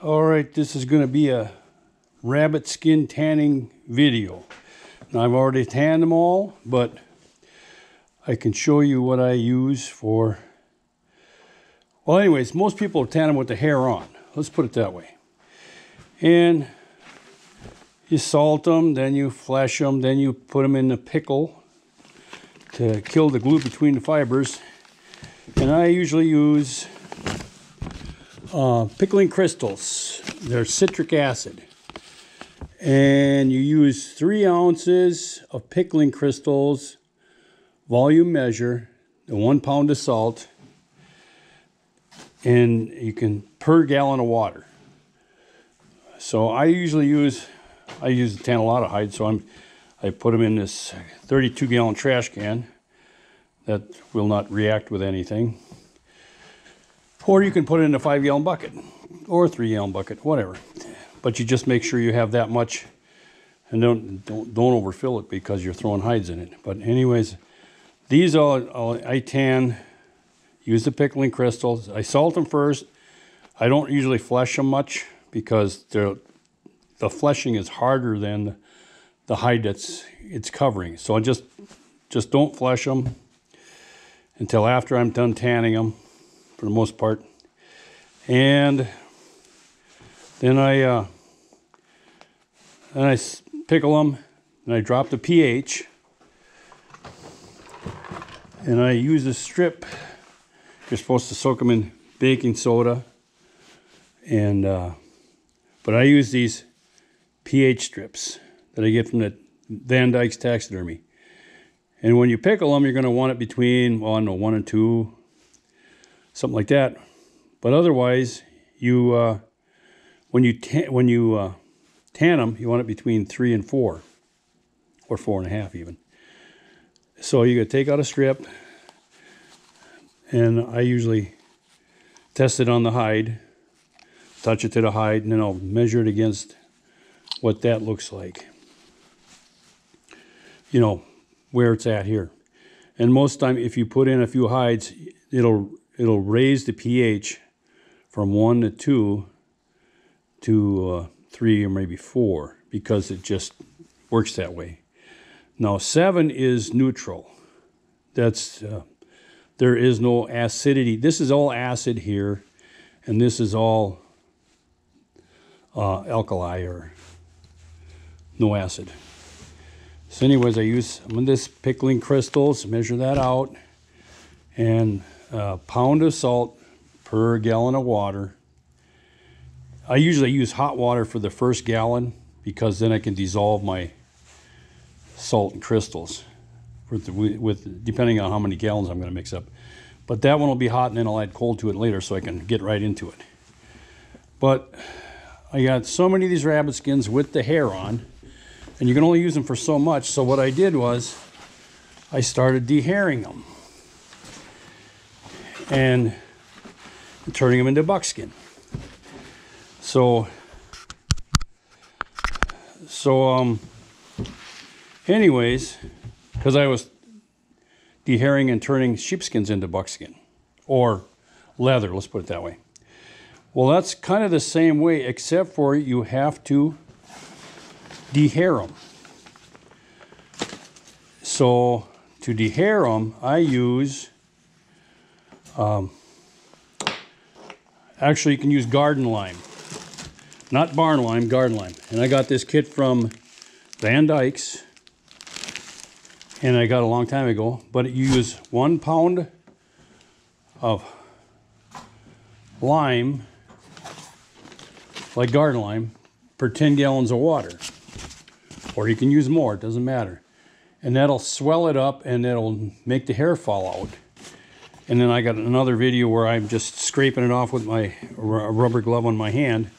All right, this is going to be a rabbit skin tanning video. Now, I've already tanned them all, but I can show you what I use for... Well, anyways, most people tan them with the hair on. Let's put it that way. And you salt them, then you flesh them, then you put them in the pickle to kill the glue between the fibers. And I usually use pickling crystals. They're citric acid. And you use 3 ounces of pickling crystals, volume measure, and 1 pound of salt, and you can per gallon of water. So I usually use to tan a lot of hide, so I put them in this 32-gallon trash can that will not react with anything. Or you can put it in a 5-gallon bucket or 3-gallon bucket, whatever. But you just make sure you have that much, and don't overfill it because you're throwing hides in it. But anyways, these I tan. Use the pickling crystals. I salt them first. I don't usually flesh them much because the fleshing is harder than the hide it's covering. So I just don't flesh them until after I'm done tanning them, for the most part. And then I pickle them, and I drop the pH, and I use a strip. You're supposed to soak them in baking soda, and but I use these pH strips that I get from the Van Dyke's Taxidermy. And when you pickle them, you're going to want it between, well, I don't know, 1 and 2, something like that. But otherwise, you when you tan them, you want it between 3 and 4, or 4.5 even. So you got to take out a strip, and I usually test it on the hide, touch it to the hide, and then I'll measure it against what that looks like. You know, where it's at here. And most time, if you put in a few hides, it'll raise the pH from 1 to 2 to 3 or maybe 4, because it just works that way. Now 7 is neutral. That's there is no acidity. This is all acid here, and this is all alkali, or no acid. So anyways, I use some of this pickling crystals, measure that out, and a pound of salt per gallon of water. I usually use hot water for the first gallon, because then I can dissolve my salt and crystals with depending on how many gallons I'm going to mix up. But that one will be hot, and then I'll add cold to it later so I can get right into it. But I got so many of these rabbit skins with the hair on, and you can only use them for so much. So what I did was I started dehairing them and turning them into buckskin. So anyways, because I was dehairing and turning sheepskins into buckskin, or leather, let's put it that way. Well, that's kind of the same way, except for you have to dehair them. So to dehair them, I use, actually you can use garden lime. Not barn lime, garden lime. And I got this kit from Van Dyke's, and I got it a long time ago. But you use 1 pound of lime, like garden lime, per 10 gallons of water. Or you can use more, it doesn't matter. And that'll swell it up, and it'll make the hair fall out. And then I got another video where I'm just scraping it off with my rubber glove on my hand.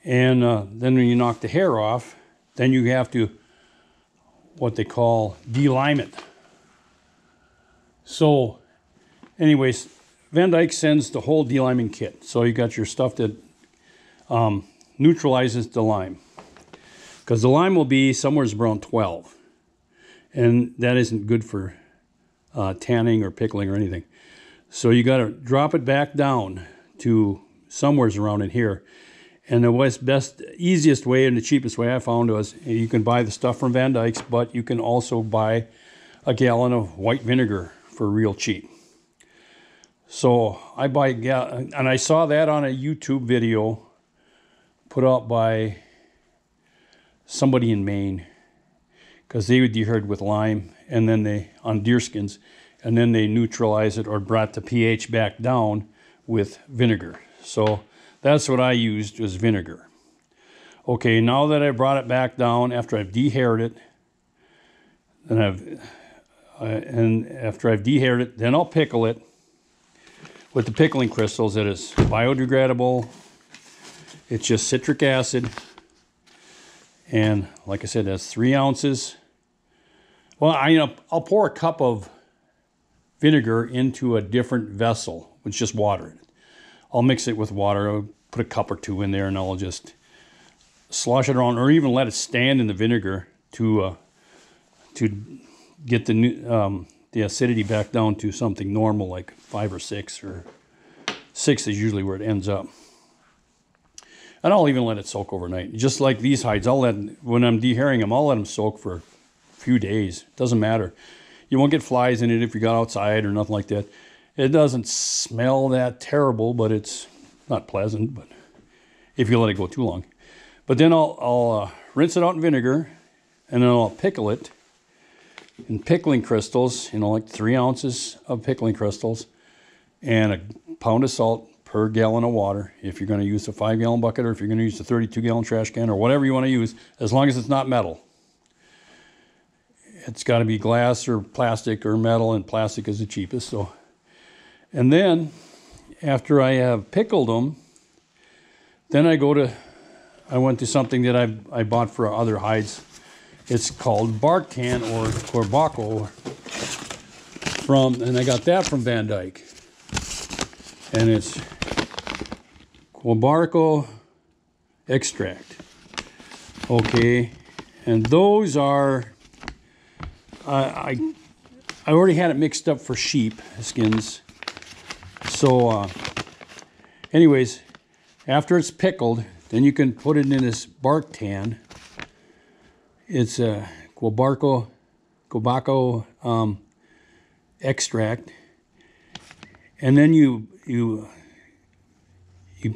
And then when you knock the hair off, then you have to, what they call, de-lime it. So anyways, Van Dyke sends the whole de-liming kit. So you got your stuff that neutralizes the lime. Because the lime will be somewhere around 12. And that isn't good for tanning or pickling or anything. So you got to drop it back down to somewhere around in here. And the easiest way and the cheapest way I found was you can buy the stuff from Van Dyke's, but you can also buy a gallon of white vinegar for real cheap. So I buy and I saw that on a YouTube video put out by somebody in Maine, because they would deherd with lime and then on deerskins, and then they neutralize it or brought the pH back down with vinegar. So that's what I used, was vinegar. Okay, now that I brought it back down after I've dehaired it, then after I've dehaired it, then I'll pickle it with the pickling crystals. That is biodegradable. It's just citric acid. And like I said, that's 3 ounces. Well, I'll pour a cup of vinegar into a different vessel with just water in it. I'll mix it with water. I'll put a cup or 2 in there, and I'll just slosh it around, or even let it stand in the vinegar to get the acidity back down to something normal, like 5 or 6, or 6 is usually where it ends up. And I'll even let it soak overnight. Just like these hides, when I'm dehairing them, I'll let them soak for a few days. Doesn't matter. You won't get flies in it if you got outside or nothing like that. It doesn't smell that terrible, but it's not pleasant, but if you let it go too long. But then I'll rinse it out in vinegar, and then I'll pickle it in pickling crystals, like 3 ounces of pickling crystals, and a pound of salt per gallon of water. If you're going to use a 5-gallon bucket, or if you're going to use a 32-gallon trash can, or whatever you want to use, as long as it's not metal. It's got to be glass or plastic or metal, and plastic is the cheapest. So, and then after I have pickled them, then I went to something that I bought for other hides. It's called bark tan, or corbacco, and I got that from Van Dyke. And it's corbacco extract. Okay, and those are, I already had it mixed up for sheep skins. So anyways, after it's pickled, then you can put it in this bark tan. It's a corbacco extract, and then you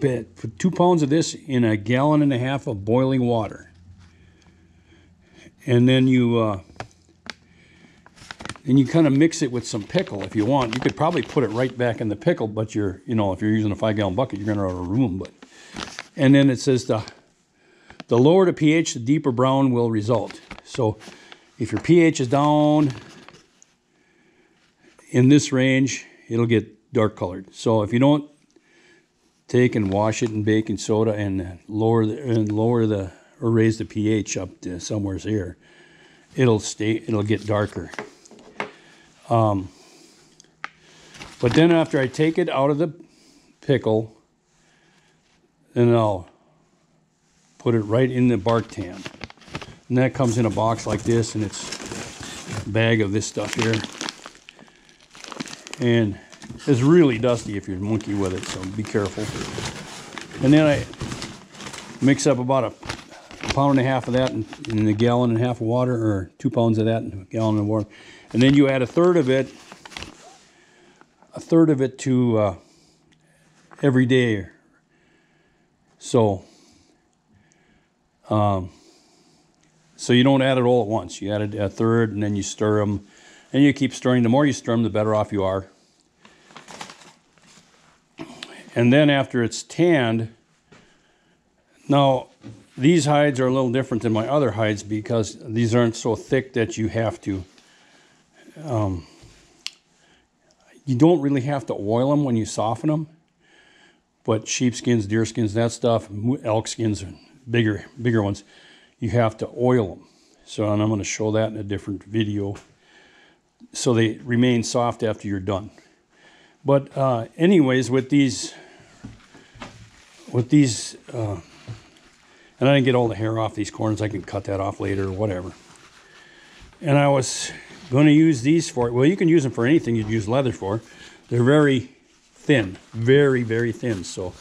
put 2 pounds of this in a 1.5 gallons of boiling water, and then you kind of mix it with some pickle if you want. You could probably put it right back in the pickle, but if you're using a 5-gallon bucket, you're going to run out of room. And then it says the lower the pH, the deeper brown will result. So if your pH is down in this range, it'll get dark colored. So if you don't take and wash it in baking soda and raise the pH up to somewhere here, it'll get darker. But then after I take it out of the pickle, then I'll put it right in the bark tan. And that comes in a box like this, and it's a bag of this stuff here. And it's really dusty if you're monkey with it, so be careful. And then I mix up about a 1.5 pounds of that in 1.5 gallons of water, or 2 pounds of that in 1 gallon of water. And then you add a third of it to every day. So you don't add it all at once. You add a third, and then you stir them, and you keep stirring. The more you stir them, the better off you are. And then after it's tanned, now these hides are a little different than my other hides because these aren't so thick that you have to, you don't really have to oil them when you soften them. But sheepskins, deerskins, that stuff, elk skins, bigger ones, you have to oil them. So, and I'm going to show that in a different video, so they remain soft after you're done. But anyways, with these, and I didn't get all the hair off these corners. I can cut that off later or whatever. And I was going to use these for, well, you can use them for anything you'd use leather for. They're very thin, very, very thin, so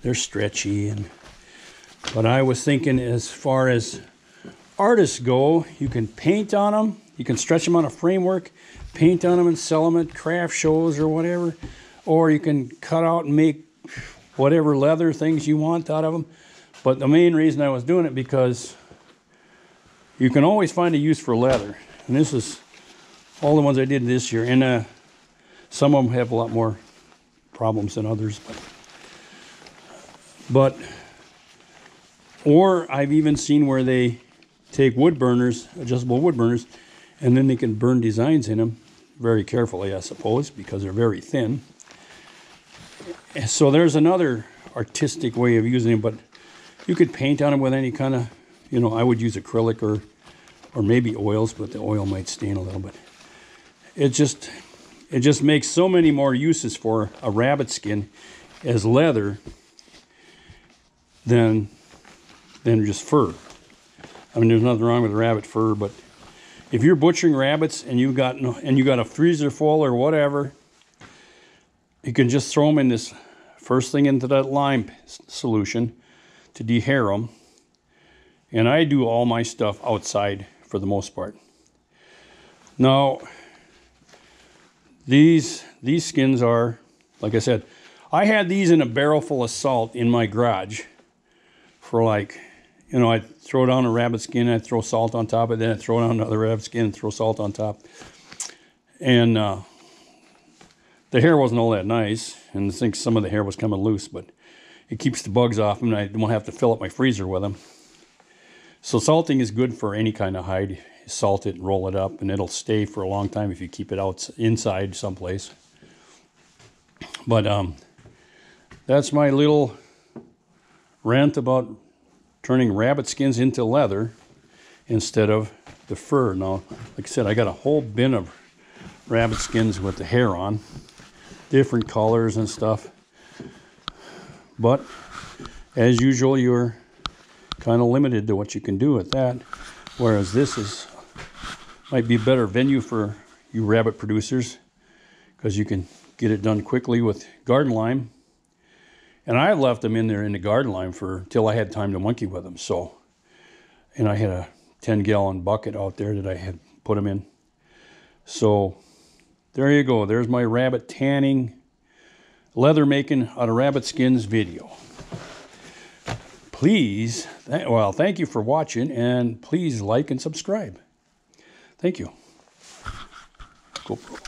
they're stretchy. And But I was thinking, as far as artists go, you can paint on them, you can stretch them on a framework, paint on them and sell them at craft shows or whatever, or you can cut out and make whatever leather things you want out of them. But the main reason I was doing it, because you can always find a use for leather. And this is all the ones I did this year. And some of them have a lot more problems than others. Or I've even seen where they take wood burners, adjustable wood burners, and then they can burn designs in them very carefully, I suppose, because they're very thin. So there's another artistic way of using them, but you could paint on them with any kind of, you know, I would use acrylic or maybe oils, but the oil might stain a little bit. It just makes so many more uses for a rabbit skin as leather than just fur. I mean, there's nothing wrong with rabbit fur, but if you're butchering rabbits and you got a freezer full or whatever, you can just throw them in this first thing into that lime solution to dehair them. And I do all my stuff outside for the most part. Now, these skins are, like I said, I had these in a barrel full of salt in my garage for, like, you know, I'd throw down a rabbit skin, I'd throw salt on top of it, then I'd throw down another rabbit skin and throw salt on top. And the hair wasn't all that nice, and I think some of the hair was coming loose, but it keeps the bugs off them, and I don't have to fill up my freezer with them. So salting is good for any kind of hide. You salt it and roll it up, and it'll stay for a long time if you keep it out inside someplace. But that's my little rant about turning rabbit skins into leather instead of the fur. Now, like I said, I got a whole bin of rabbit skins with the hair on, different colors and stuff. But as usual, you're kind of limited to what you can do with that. Whereas this might be a better venue for you rabbit producers, because you can get it done quickly with garden lime. And I left them in there in the garden lime till I had time to monkey with them. So, and I had a 10-gallon bucket out there that I had put them in. So there you go. There's my rabbit tanning, leather making out of rabbit skins video. Please, thank you for watching, and please like and subscribe. Thank you. GoPro.